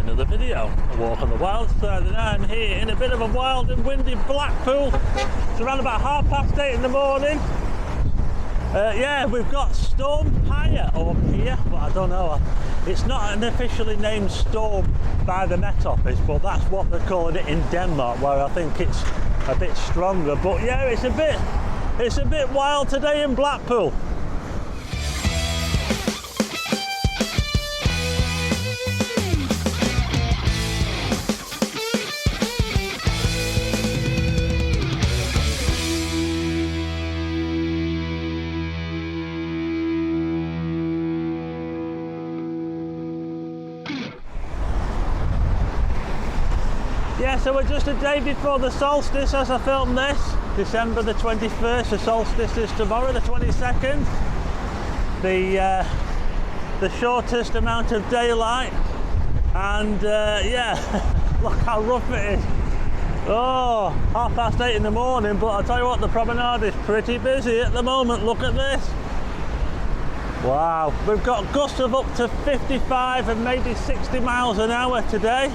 another video. A walk on the wild side, and I'm here in a bit of a wild and windy Blackpool. It's around about 8:30 in the morning. Yeah, we've got Storm Pia or Pier, but I don't know. It's not an officially named storm by the Met Office, but that's what they're calling it in Denmark, where I think it's a bit stronger. But yeah, it's a bit wild today in Blackpool. Yeah, so we're just a day before the solstice as I film this. December the 21st, the solstice is tomorrow, the 22nd. The shortest amount of daylight. And yeah, look how rough it is. Oh, 8:30 in the morning, but I'll tell you what, the promenade is pretty busy at the moment. Look at this. Wow, we've got gusts of up to 55 and maybe 60 miles an hour today.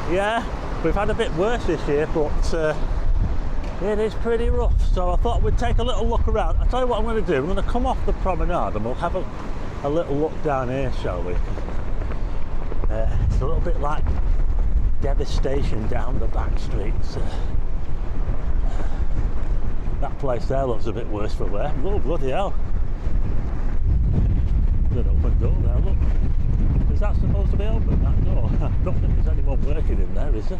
Yeah, we've had a bit worse this year, but it is pretty rough. So I thought we'd take a little look around. I'll tell you what I'm going to do. I'm going to come off the promenade and we'll have a little look down here, shall we? It's a little bit like devastation down the back streets. That place there looks a bit worse for wear. Oh, bloody hell. There's an open door there, look. Is that supposed to be open, that door? I don't think there's anyone working in there, is there?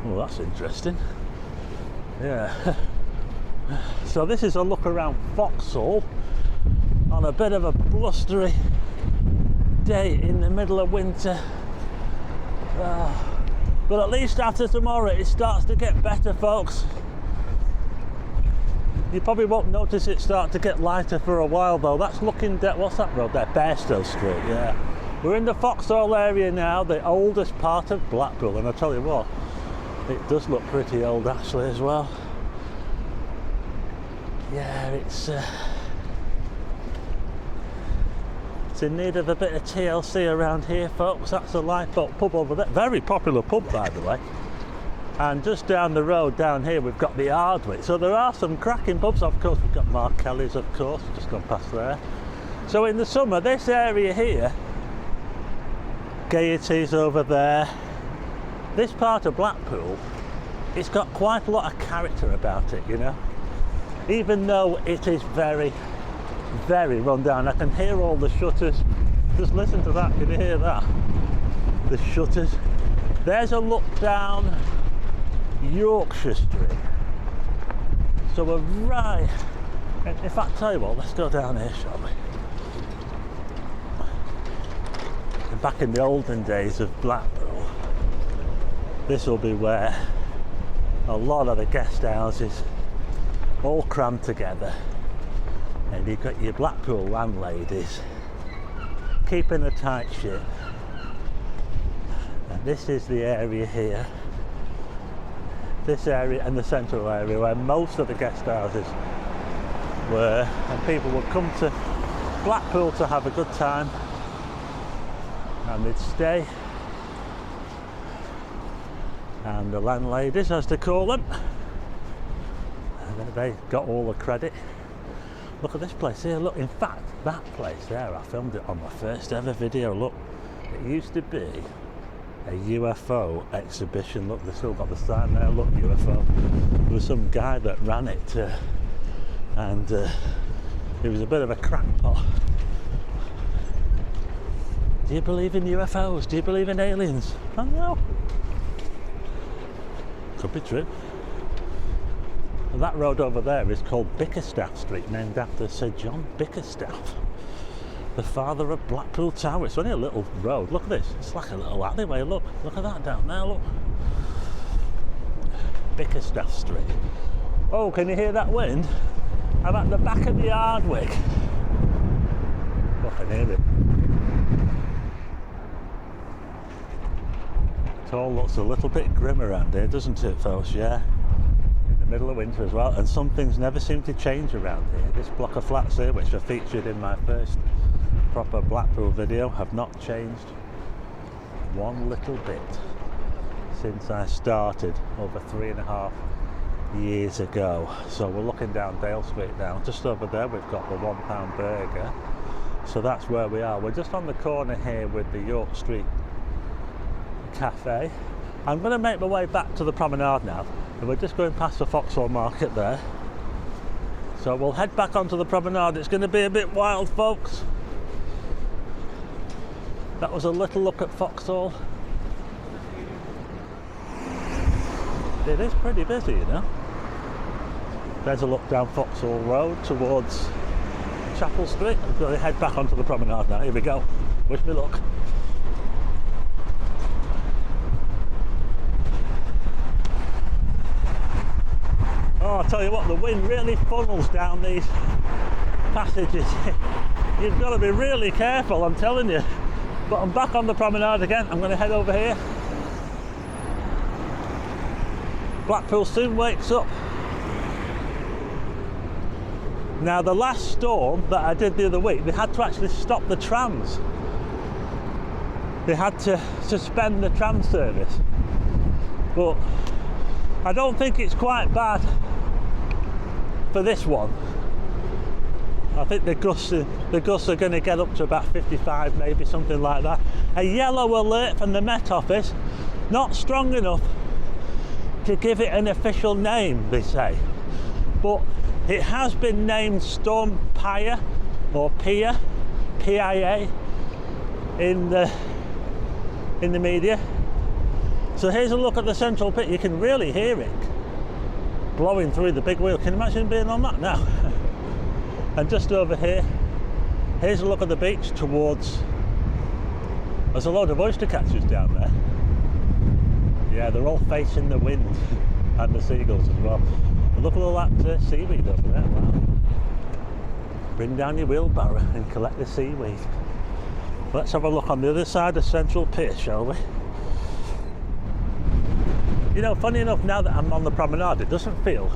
Oh, well, that's interesting. Yeah. So this is a look around Foxall on a bit of a blustery day in the middle of winter. But at least after tomorrow it starts to get better, folks. You probably won't notice it start to get lighter for a while though. That's looking at, what's that road there? Bairstow Street, yeah. We're in the Foxall area now, the oldest part of Blackpool, and I tell you what, it does look pretty old actually as well. Yeah, it's in need of a bit of TLC around here, folks. That's the Lifeboat pub over there. Very popular pub, by the way. And just down the road down here we've got the Ardwick. So there are some cracking pubs. Of course we've got Mark Kelly's, of course, just gone past there. So in the summer this area here, Gaiety's over there, this part of Blackpool, it's got quite a lot of character about it, you know. Even though it is very, very run down. I can hear all the shutters. Just listen to that, can you hear that? The shutters. There's a look down Yorkshire Street. So we're right, in fact, tell you what, let's go down here, shall we? Back in the olden days of Blackpool, this will be where a lot of the guest houses all crammed together, and you've got your Blackpool landladies keeping a tight ship. And this is the area here, this area and the central area where most of the guest houses were, and people would come to Blackpool to have a good time, and they'd stay, and the landladies, as they call them, they got all the credit. Look at this place here, look, in fact that place there, I filmed it on my first ever video. Look, it used to be a UFO exhibition. Look, they've still got the sign there, look, UFO. There was some guy that ran it and he was a bit of a crackpot. Do you believe in UFOs? Do you believe in aliens? I don't know. Could be true. And that road over there is called Bickerstaff Street, named after Sir John Bickerstaff, the father of Blackpool Tower. It's only a little road. Look at this. It's like a little alleyway. Look at that down there. Look. Bickerstaff Street. Oh, can you hear that wind? I'm at the back of the Ardwick. Oh, I can hear it. It all looks a little bit grim around here, doesn't it, folks? Yeah. In the middle of winter as well, and some things never seem to change around here. This block of flats here, which are featured in my first proper Blackpool video have not changed one little bit since I started over 3.5 years ago. So we're looking down Dale Street now. Just over there we've got the £1 burger. So that's where we are. We're just on the corner here with the York Street Cafe. I'm going to make my way back to the promenade now, and we're just going past the Foxall market there. So we'll head back onto the promenade. It's going to be a bit wild, folks. That was a little look at Foxall. It is pretty busy, you know. There's a look down Foxall Road towards Chapel Street. I'm going to head back onto the promenade now. Here we go. Wish me luck. Oh, I'll tell you what, the wind really funnels down these passages. You've got to be really careful, I'm telling you. But I'm back on the promenade again. I'm going to head over here. Blackpool soon wakes up. Now, the last storm that I did the other week, they had to actually stop the trams. They had to suspend the tram service. But I don't think it's quite bad for this one. I think the gusts are going to get up to about 55, maybe something like that. A yellow alert from the Met Office, not strong enough to give it an official name, they say, but it has been named Storm Pia or Pier, P-I-A, in the media. So here's a look at the central pit. You can really hear it blowing through the big wheel. Can you imagine being on that now? And just over here, here's a look at the beach towards, there's a load of oyster catchers down there. Yeah, they're all facing the wind, and the seagulls as well. And look at all that seaweed over there. Wow. Bring down your wheelbarrow and collect the seaweed. Let's have a look on the other side of Central Pier, shall we? You know, funny enough, now that I'm on the promenade, it doesn't feel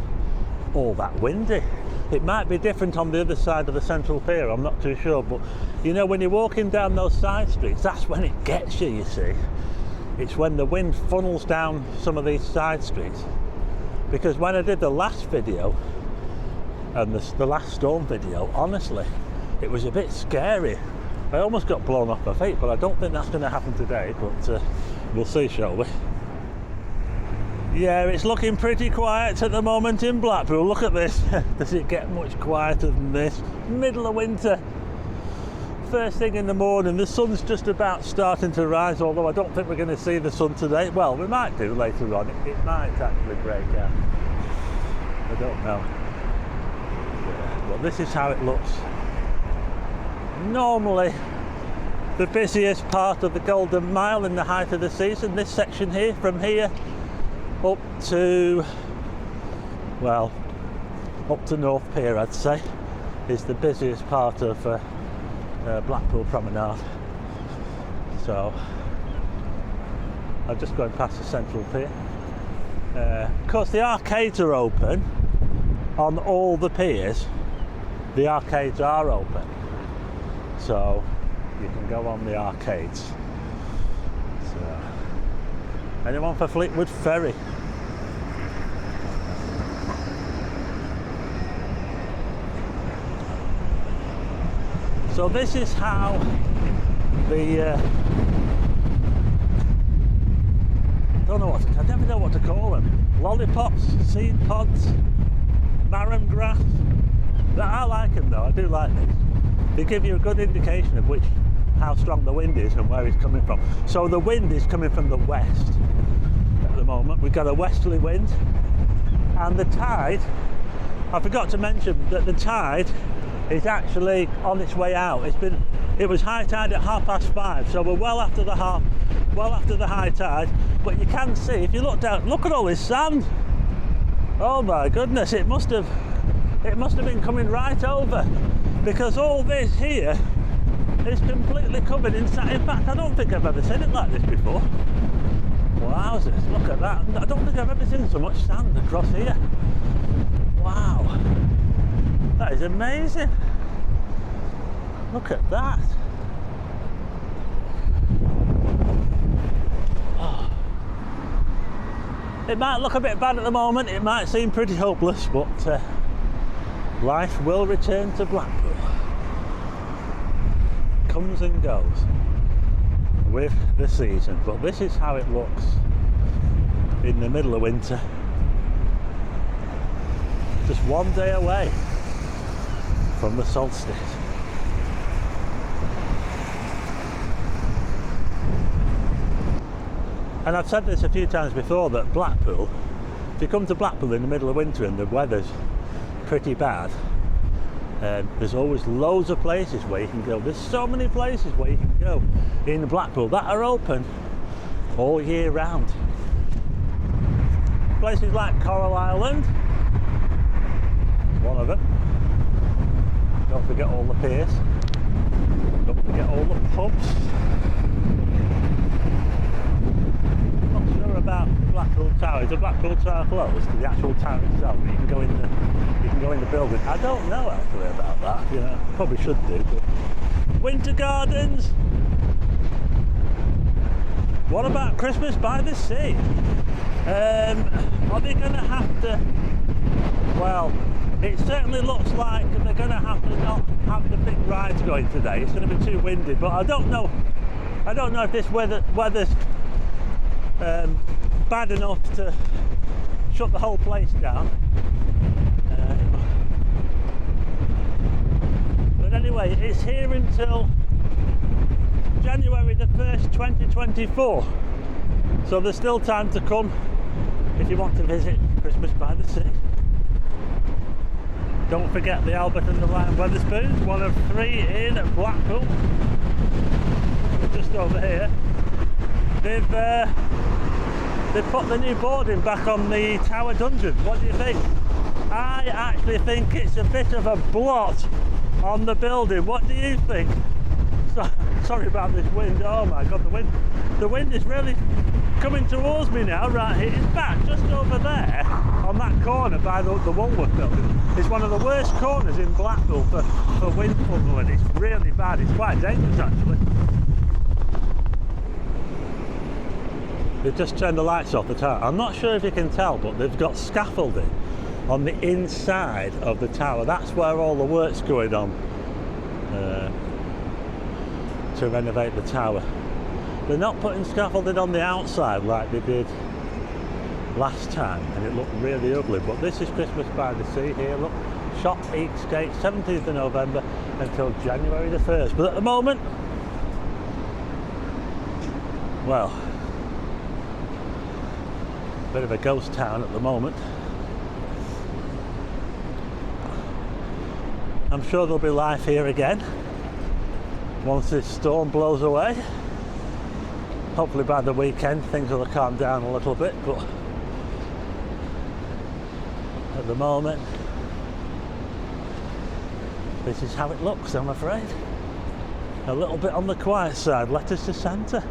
all that windy. It might be different on the other side of the Central Pier, I'm not too sure, but you know, when you're walking down those side streets, that's when it gets you, you see. It's when the wind funnels down some of these side streets. Because when I did the last video, and the last storm video, honestly, it was a bit scary. I almost got blown off my feet, but I don't think that's going to happen today, but we'll see, shall we? Yeah, it's looking pretty quiet at the moment in Blackpool. Look at this. Does it get much quieter than this? Middle of winter. First thing in the morning, the sun's just about starting to rise, although I don't think we're going to see the sun today. Well, we might do later on. It might actually break out. I don't know. Yeah, well, this is how it looks. Normally, the busiest part of the Golden Mile in the height of the season, this section here, from here up to, well, up to North Pier, I'd say, is the busiest part of Blackpool Promenade. So I'm just going past the Central Pier. Of course, the arcades are open on all the piers. The arcades are open, so you can go on the arcades. So, anyone for Fleetwood Ferry? So this is how the I never know what to call them. Lollipops, seed pods, marram grass. I like them though. I do like these. They give you a good indication of how strong the wind is and where it's coming from. So the wind is coming from the west at the moment. We've got a westerly wind, and the tide. I forgot to mention that the tide is actually on its way out. It was high tide at 5:30, so we're well after the high tide. But you can see, if you look down, look at all this sand. Oh my goodness, it must have been coming right over, because all this here is completely covered in sand. In fact, I don't think I've ever seen it like this before. Wowzers, look at that. I don't think I've ever seen so much sand across here. Wow. That is amazing. Look at that. Oh. It might look a bit bad at the moment, it might seem pretty hopeless, but life will return to Blackpool. Comes and goes with the season, but this is how it looks in the middle of winter. Just one day away from the solstice. And I've said this a few times before, that Blackpool, if you come to Blackpool in the middle of winter and the weather's pretty bad, there's always loads of places where you can go. There's so many places where you can go in Blackpool that are open all year round. Places like Coral Island, one of them. Don't forget all the piers. Don't forget all the pubs. Not sure about Blackpool Tower. Is the Blackpool Tower closed to the actual tower itself? You can go in the building. I don't know actually about that. You know, probably should do. But Winter Gardens. What about Christmas by the Sea? Are they going to have to? Well, it certainly looks like they're going to have to not have the big rides going today. It's going to be too windy, but I don't know. I don't know if this weather's bad enough to shut the whole place down. But anyway, it's here until January the 1st, 2024. So there's still time to come if you want to visit Christmas by the Sea. Don't forget the Albert and the Lion Wetherspoons, one of 3 in Blackpool. Just over here. They've put the new boarding back on the Tower Dungeon. What do you think? I actually think it's a bit of a blot on the building. What do you think? Sorry about this wind. Oh my god, the wind is really coming towards me now. Right here, in fact, just over there on that corner by the Woolworth building is one of the worst corners in Blackpool for wind funneling. It's really bad. It's quite dangerous actually. They've just turned the lights off the tower. I'm not sure if you can tell, but they've got scaffolding on the inside of the tower. That's where all the work's going on to renovate the tower. They're not putting scaffolding on the outside like they did last time, and it looked really ugly. But this is Christmas by the Sea here. Look, Shop Eastgate, 17th of November until January the 1st. But at the moment, well, bit of a ghost town at the moment. I'm sure there'll be life here again once this storm blows away. Hopefully by the weekend things will calm down a little bit, but at the moment this is how it looks, I'm afraid. A little bit on the quiet side. Letters to Santa.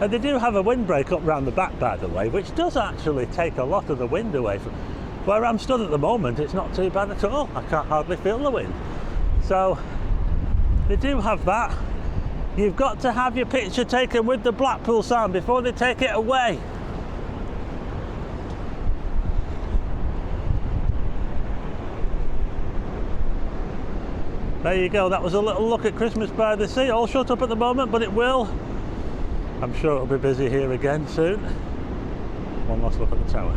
And they do have a windbreak up round the back, by the way, which does actually take a lot of the wind away from where I'm stood at the moment. It's not too bad at all. I can't hardly feel the wind. So they do have that. You've got to have your picture taken with the Blackpool sign before they take it away. There you go. That was a little look at Christmas by the Sea. All shut up at the moment, but it will. I'm sure it'll be busy here again soon. One last look at the tower.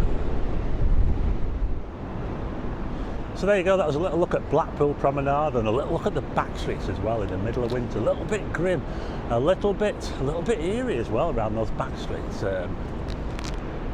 So there you go, that was a little look at Blackpool Promenade and a little look at the back streets as well in the middle of winter. A little bit grim, a little bit eerie as well around those back streets.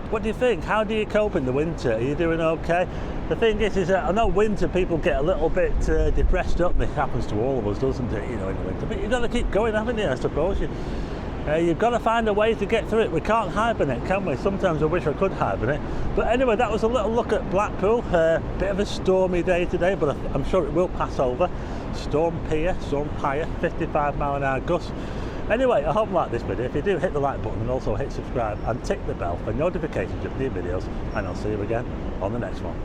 What do you think? How do you cope in the winter? Are you doing okay? The thing is that I know winter people get a little bit depressed, don't they? It happens to all of us, doesn't it? You know, in the winter. But you've got to keep going, haven't you? I suppose you've got to find a way to get through it. We can't hibernate, can we? Sometimes I wish I could hibernate. But anyway, that was a little look at Blackpool. Bit of a stormy day today, but I'm sure it will pass over. Storm Pia, 55 mile an hour gusts. Anyway, I hope you like this video. If you do, hit the like button and also hit subscribe and tick the bell for notifications of new videos, and I'll see you again on the next one.